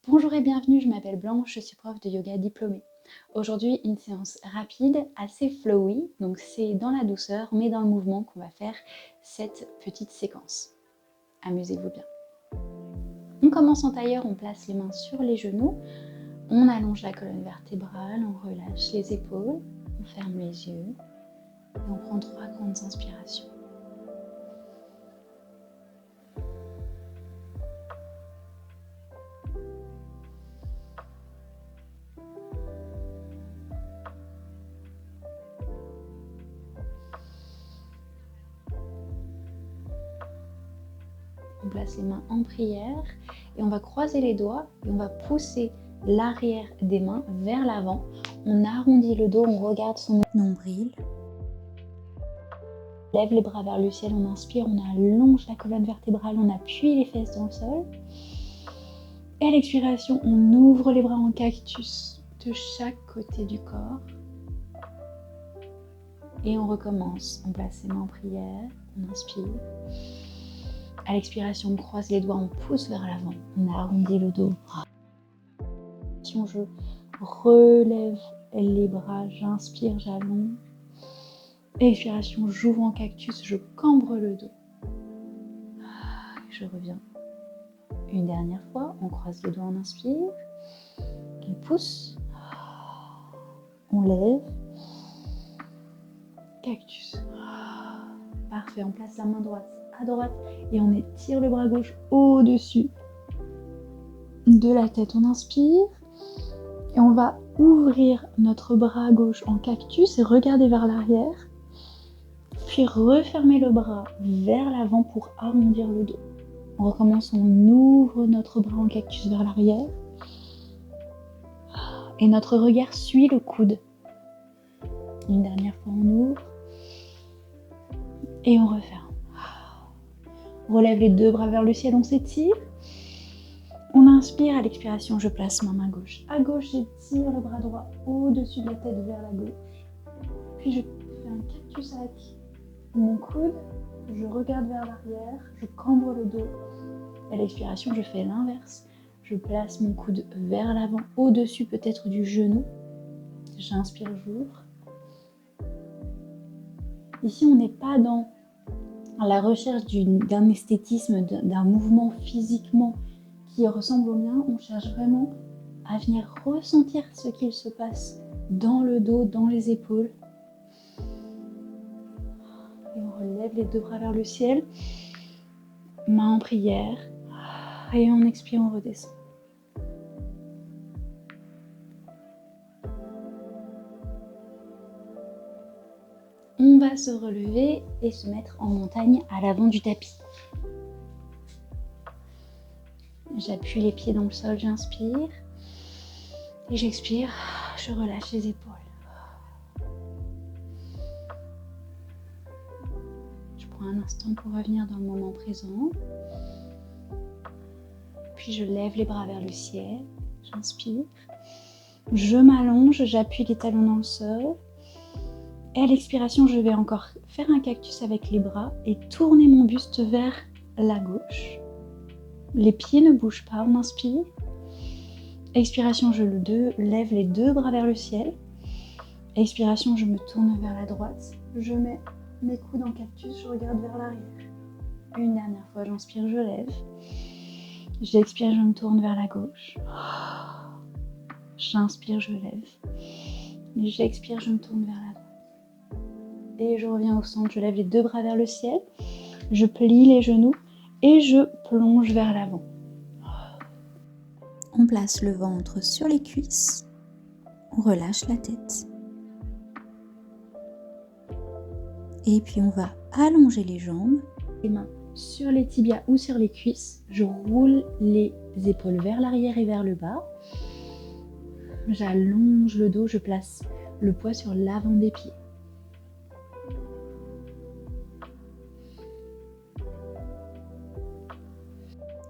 Bonjour et bienvenue, je m'appelle Blanche, je suis prof de yoga diplômée. Aujourd'hui, une séance rapide, assez flowy, donc c'est dans la douceur, mais dans le mouvement qu'on va faire cette petite séquence. Amusez-vous bien. On commence en tailleur, on place les mains sur les genoux, on allonge la colonne vertébrale, on relâche les épaules, on ferme les yeux et on prend 3 grandes inspirations. On place les mains en prière et on va croiser les doigts et on va pousser l'arrière des mains vers l'avant. On arrondit le dos, on regarde son nombril. On lève les bras vers le ciel, on inspire, on allonge la colonne vertébrale, on appuie les fesses dans le sol. Et à l'expiration, on ouvre les bras en cactus de chaque côté du corps. Et on recommence. On place les mains en prière, on inspire. À l'expiration, on croise les doigts, on pousse vers l'avant, on arrondit le dos. Je relève les bras, j'inspire, j'allonge. Expiration, j'ouvre en cactus, je cambre le dos. Je reviens. Une dernière fois, on croise les doigts, on inspire. On pousse. On lève. Cactus. Parfait, on place la main droite à droite et on étire le bras gauche au-dessus de la tête. On inspire et on va ouvrir notre bras gauche en cactus et regarder vers l'arrière. Puis refermer le bras vers l'avant pour arrondir le dos. On recommence, on ouvre notre bras en cactus vers l'arrière. Et notre regard suit le coude. Une dernière fois, on ouvre. Et on referme. On relève les deux bras vers le ciel, on s'étire. On inspire, à l'expiration, je place ma main gauche à gauche, j'étire le bras droit au-dessus de la tête vers la gauche. Puis je fais un cactus avec mon coude, je regarde vers l'arrière, je cambre le dos. À l'expiration, je fais l'inverse. Je place mon coude vers l'avant, au-dessus peut-être du genou. J'inspire, j'ouvre. Ici, on n'est pas dans la recherche d'un esthétisme, d'un mouvement physiquement qui ressemble au mien. On cherche vraiment à venir ressentir ce qu'il se passe dans le dos, dans les épaules. Et on relève les deux bras vers le ciel. Main en prière. Et on expire, on redescend. On va se relever et se mettre en montagne à l'avant du tapis. J'appuie les pieds dans le sol, j'inspire. Et j'expire, je relâche les épaules. Je prends un instant pour revenir dans le moment présent. Puis je lève les bras vers le ciel, j'inspire. Je m'allonge, j'appuie les talons dans le sol. Et à l'expiration, je vais encore faire un cactus avec les bras et tourner mon buste vers la gauche. Les pieds ne bougent pas, on inspire. Expiration, je lève les deux bras vers le ciel. Expiration, je me tourne vers la droite. Je mets mes coudes en cactus, je regarde vers l'arrière. Une dernière fois, j'inspire, je lève. J'expire, je me tourne vers la gauche. J'inspire, je lève. J'expire, je me tourne vers la droite. Et je reviens au centre, je lève les deux bras vers le ciel. Je plie les genoux et je plonge vers l'avant. On place le ventre sur les cuisses. On relâche la tête. Et puis on va allonger les jambes. Les mains sur les tibias ou sur les cuisses. Je roule les épaules vers l'arrière et vers le bas. J'allonge le dos, je place le poids sur l'avant des pieds.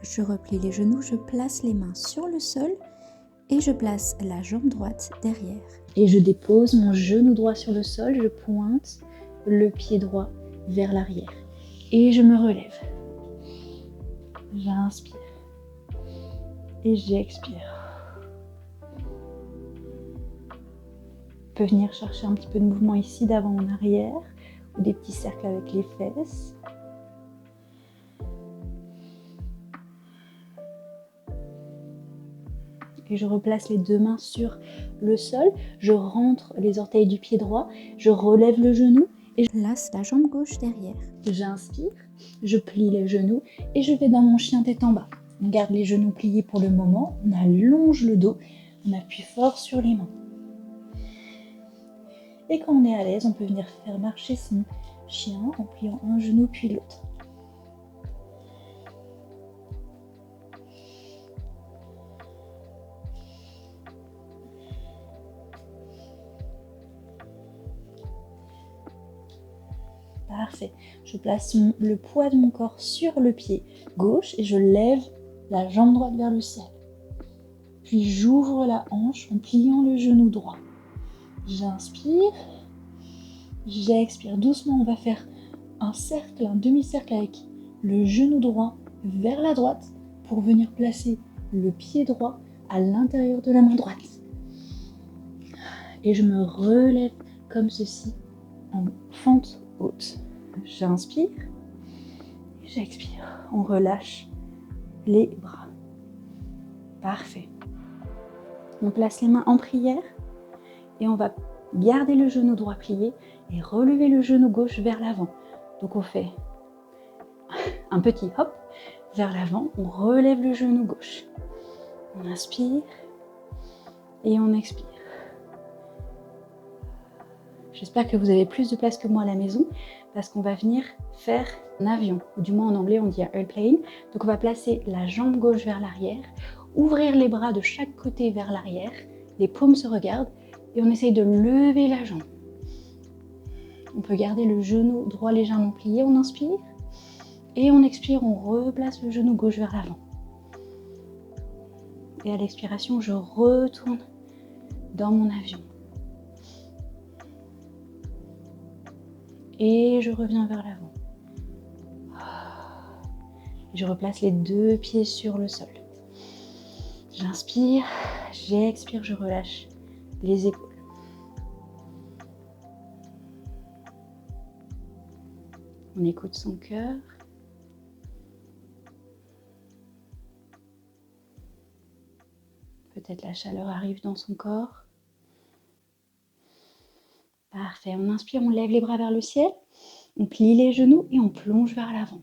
Je replie les genoux, je place les mains sur le sol et je place la jambe droite derrière. Et je dépose mon genou droit sur le sol, je pointe le pied droit vers l'arrière. Et je me relève. J'inspire. Et j'expire. On peut venir chercher un petit peu de mouvement ici d'avant en arrière ou des petits cercles avec les fesses. Et je replace les deux mains sur le sol. Je rentre les orteils du pied droit. Je relève le genou et je Place la jambe gauche derrière. J'inspire, je plie les genoux et je vais dans mon chien tête en bas. On garde les genoux pliés pour le moment. On allonge le dos. On appuie fort sur les mains. Et quand on est à l'aise, on peut venir faire marcher son chien en pliant un genou puis l'autre. Parfait. Je place le poids de mon corps sur le pied gauche et je lève la jambe droite vers le ciel. Puis j'ouvre la hanche en pliant le genou droit. J'inspire. J'expire. Doucement, on va faire un cercle, un demi-cercle avec le genou droit vers la droite pour venir placer le pied droit à l'intérieur de la main droite. Et je me relève comme ceci en fente haute. J'inspire, j'expire. On relâche les bras. Parfait. On place les mains en prière et on va garder le genou droit plié et relever le genou gauche vers l'avant. Donc on fait un petit hop vers l'avant, on relève le genou gauche. On inspire et on expire. J'espère que vous avez plus de place que moi à la maison parce qu'on va venir faire un avion, ou du moins en anglais on dit un airplane. Donc on va placer la jambe gauche vers l'arrière, ouvrir les bras de chaque côté vers l'arrière, les paumes se regardent et on essaye de lever la jambe. On peut garder le genou droit légèrement plié, on inspire et on expire, on replace le genou gauche vers l'avant. Et à l'expiration, je retourne dans mon avion. Et je reviens vers l'avant. Je replace les deux pieds sur le sol. J'inspire, j'expire, je relâche les épaules. On écoute son cœur. Peut-être la chaleur arrive dans son corps. Parfait, on inspire, on lève les bras vers le ciel, on plie les genoux et on plonge vers l'avant.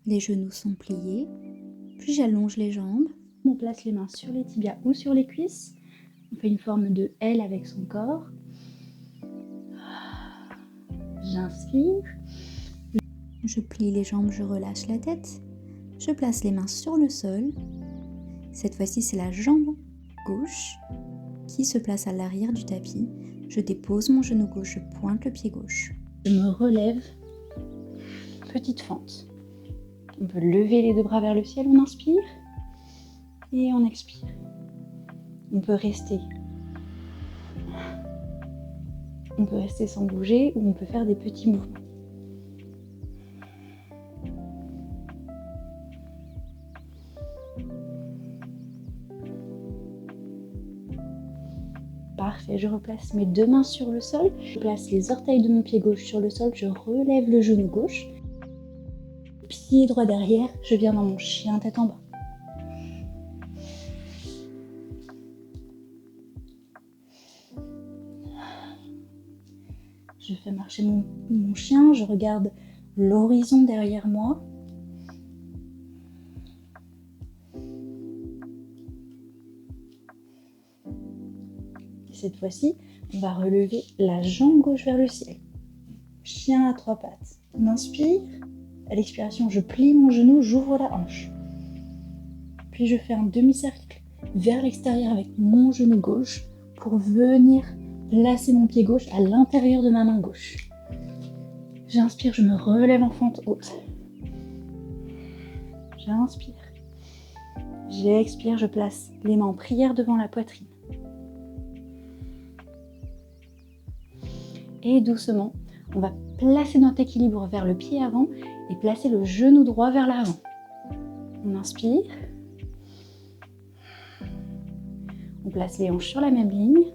Les genoux sont pliés, puis j'allonge les jambes. On place les mains sur les tibias ou sur les cuisses. On fait une forme de L avec son corps. J'inspire. Je plie les jambes, je relâche la tête. Je place les mains sur le sol. Cette fois-ci, c'est la jambe gauche qui se place à l'arrière du tapis. Je dépose mon genou gauche, je pointe le pied gauche. Je me relève, petite fente. On peut lever les deux bras vers le ciel, on inspire et on expire. On peut rester sans bouger ou on peut faire des petits mouvements. Parfait, je replace mes deux mains sur le sol, je place les orteils de mon pied gauche sur le sol, je relève le genou gauche, pied droit derrière, je viens dans mon chien tête en bas. Je fais marcher mon chien, je regarde l'horizon derrière moi. Cette fois-ci, on va relever la jambe gauche vers le ciel. Chien à trois pattes. On inspire. À l'expiration, je plie mon genou, j'ouvre la hanche. Puis je fais un demi-cercle vers l'extérieur avec mon genou gauche pour venir placer mon pied gauche à l'intérieur de ma main gauche. J'inspire, je me relève en fente haute. J'inspire. J'expire, je place les mains en prière devant la poitrine. Et doucement, on va placer notre équilibre vers le pied avant et placer le genou droit vers l'avant. On inspire. On place les hanches sur la même ligne.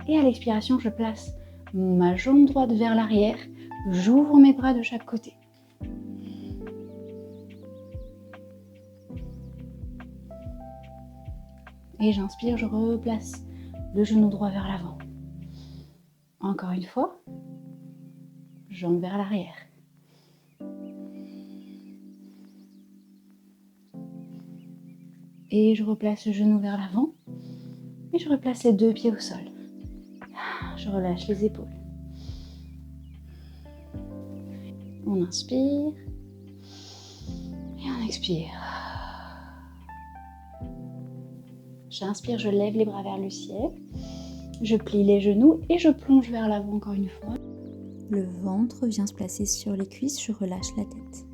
Et à l'expiration, je place ma jambe droite vers l'arrière. J'ouvre mes bras de chaque côté. Et j'inspire, je replace le genou droit vers l'avant. Encore une fois, jambe vers l'arrière. Et je replace le genou vers l'avant. Et je replace les deux pieds au sol. Je relâche les épaules. On inspire. Et on expire. J'inspire, je lève les bras vers le ciel. Je plie les genoux et je plonge vers l'avant encore une fois. Le ventre vient se placer sur les cuisses, je relâche la tête.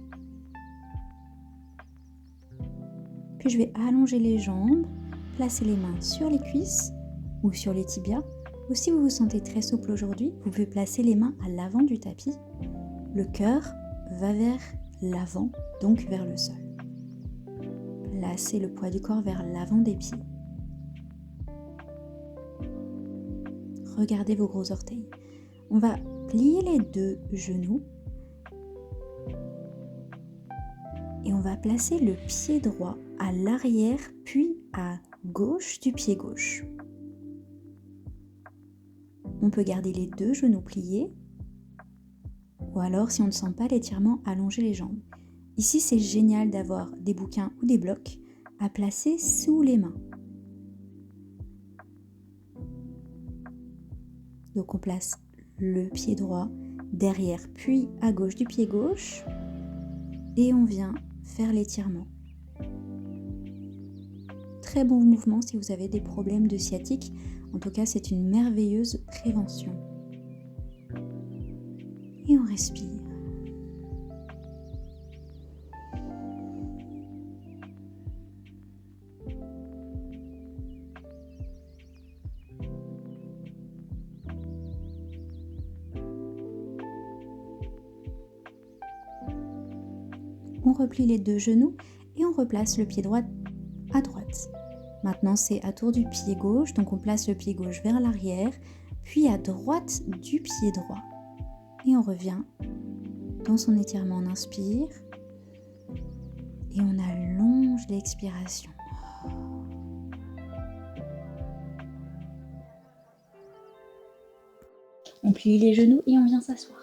Puis je vais allonger les jambes, placer les mains sur les cuisses ou sur les tibias. Ou si vous vous sentez très souple aujourd'hui, vous pouvez placer les mains à l'avant du tapis. Le cœur va vers l'avant, donc vers le sol. Placez le poids du corps vers l'avant des pieds. Regardez vos gros orteils. On va plier les deux genoux et on va placer le pied droit à l'arrière puis à gauche du pied gauche. On peut garder les deux genoux pliés ou alors, si on ne sent pas l'étirement, allonger les jambes. Ici, c'est génial d'avoir des bouquins ou des blocs à placer sous les mains. Donc on place le pied droit derrière puis à gauche du pied gauche et on vient faire l'étirement. Très bon mouvement si vous avez des problèmes de sciatique. En tout cas, c'est une merveilleuse prévention. Et on respire. On replie les deux genoux et on replace le pied droit à droite. Maintenant, c'est à tour du pied gauche, donc on place le pied gauche vers l'arrière, puis à droite du pied droit. Et on revient dans son étirement, on inspire et on allonge l'expiration. On plie les genoux et on vient s'asseoir.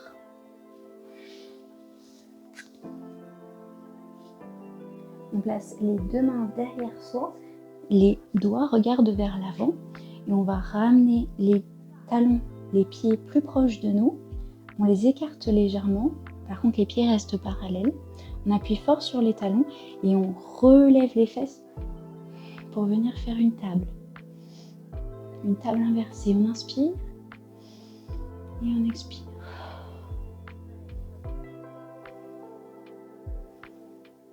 On place les deux mains derrière soi, les doigts regardent vers l'avant et on va ramener les talons, les pieds plus proches de nous. On les écarte légèrement, par contre les pieds restent parallèles. On appuie fort sur les talons et on relève les fesses pour venir faire une table. Une table inversée, on inspire et on expire.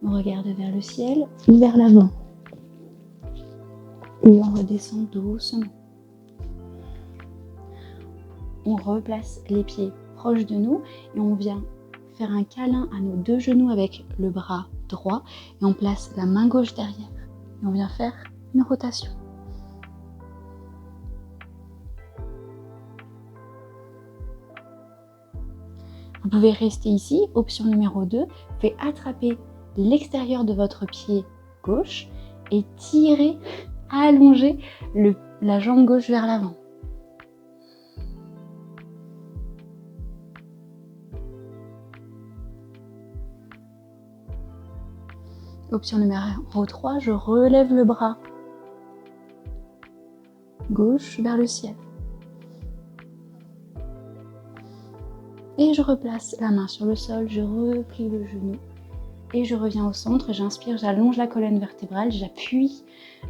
On regarde vers le ciel ou vers l'avant. Et on redescend doucement. On replace les pieds proches de nous et on vient faire un câlin à nos deux genoux avec le bras droit et on place la main gauche derrière. Et on vient faire une rotation. Vous pouvez rester ici, option numéro 2, vous pouvez attraper l'extérieur de votre pied gauche et tirer, allonger la jambe gauche vers l'avant. Option numéro 3, je relève le bras gauche vers le ciel. Et je replace la main sur le sol, je replie le genou. Et je reviens au centre, j'inspire, j'allonge la colonne vertébrale, j'appuie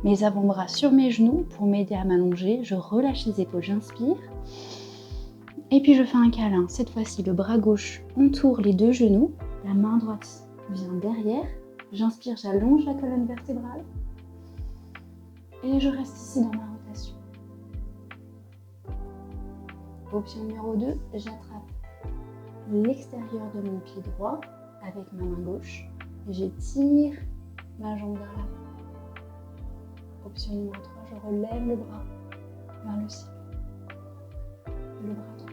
mes avant-bras sur mes genoux pour m'aider à m'allonger. Je relâche les épaules, j'inspire. Et puis je fais un câlin. Cette fois-ci, le bras gauche entoure les deux genoux. La main droite vient derrière. J'inspire, j'allonge la colonne vertébrale. Et je reste ici dans ma rotation. Option numéro 2, j'attrape l'extérieur de mon pied droit avec ma main gauche et j'étire ma jambe vers l'avant. Option numéro 3, je relève le bras vers le ciel. Le bras droit.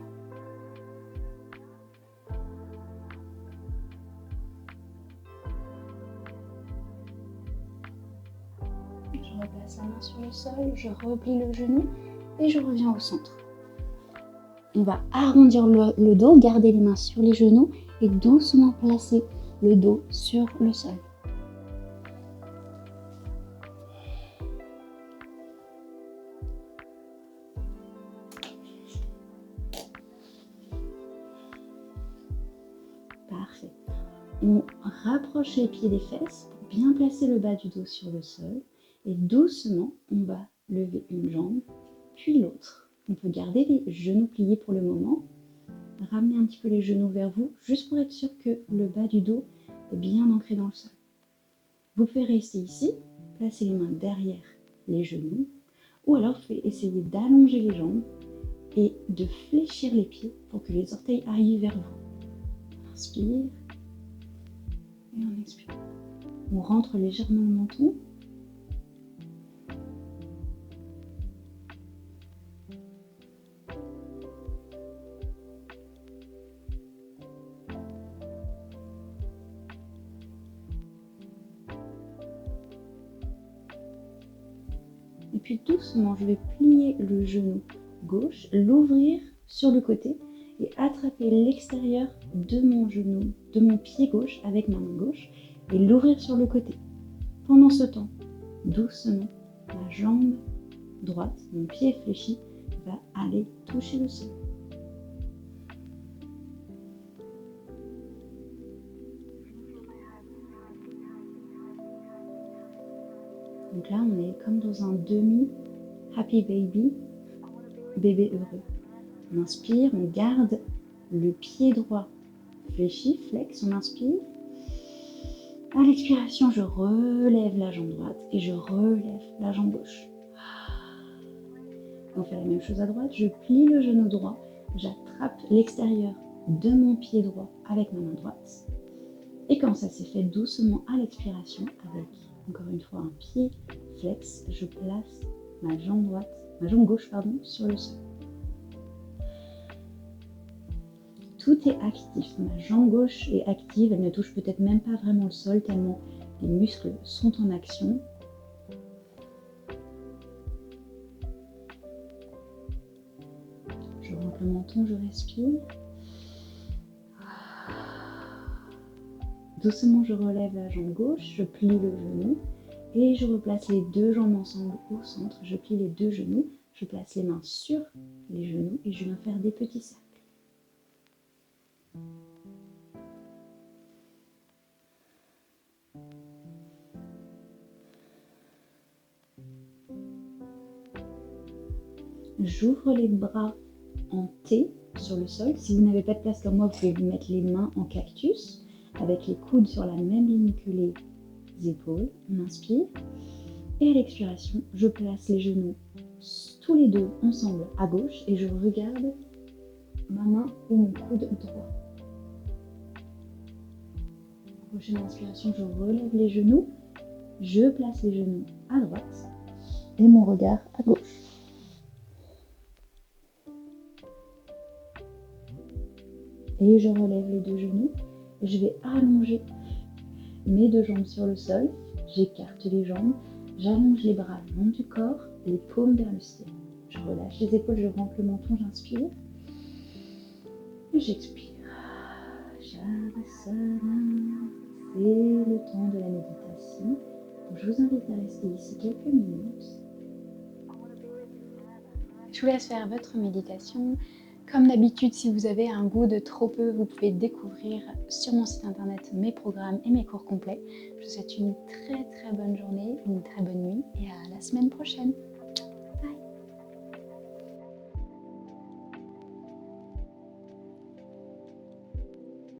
Je replace la main sur le sol, je replie le genou et je reviens au centre. On va arrondir le dos, garder les mains sur les genoux et doucement placer le dos sur le sol. Parfait. On rapproche les pieds des fesses pour bien placer le bas du dos sur le sol et doucement, on va lever une jambe, puis l'autre. On peut garder les genoux pliés pour le moment. Ramenez un petit peu les genoux vers vous, juste pour être sûr que le bas du dos est bien ancré dans le sol. Vous pouvez rester ici, placer les mains derrière les genoux, ou alors essayez d'allonger les jambes et de fléchir les pieds pour que les orteils arrivent vers vous. Inspire et on expire. On rentre légèrement le menton. Et puis doucement, je vais plier le genou gauche, l'ouvrir sur le côté et attraper l'extérieur de mon genou, de mon pied gauche avec ma main gauche et l'ouvrir sur le côté. Pendant ce temps, doucement, ma jambe droite, mon pied fléchi, va aller toucher le sol. Donc là, on est comme dans un demi-happy baby, bébé heureux. On inspire, on garde le pied droit fléchi, flex, on inspire. À l'expiration, je relève la jambe droite et je relève la jambe gauche. On fait la même chose à droite, je plie le genou droit, j'attrape l'extérieur de mon pied droit avec ma main droite. Et quand ça s'est fait doucement à l'expiration, avec encore une fois un pied flex, je place ma jambe gauche sur le sol. Tout est actif, ma jambe gauche est active, elle ne touche peut-être même pas vraiment le sol tellement les muscles sont en action. Je rentre le menton, je respire. Doucement, je relève la jambe gauche, je plie le genou et je replace les deux jambes ensemble au centre. Je plie les deux genoux, je place les mains sur les genoux et je viens faire des petits cercles. J'ouvre les bras en T sur le sol. Si vous n'avez pas de place comme moi, vous pouvez vous mettre les mains en cactus avec les coudes sur la même ligne que les épaules. On inspire. Et à l'expiration, je place les genoux tous les deux ensemble à gauche et je regarde ma main ou mon coude droit. Prochaine inspiration, je relève les genoux. Je place les genoux à droite et mon regard à gauche. Et je relève les deux genoux. Je vais allonger mes deux jambes sur le sol. J'écarte les jambes. J'allonge les bras le long du corps, les paumes vers le ciel. Je relâche les épaules, je rentre le menton, j'inspire. Et j'expire. Shavasana. C'est le temps de la méditation. Donc, je vous invite à rester ici quelques minutes. Je vous laisse faire votre méditation. Comme d'habitude, si vous avez un goût de trop peu, vous pouvez découvrir sur mon site internet mes programmes et mes cours complets. Je vous souhaite une très très bonne journée, une très bonne nuit et à la semaine prochaine.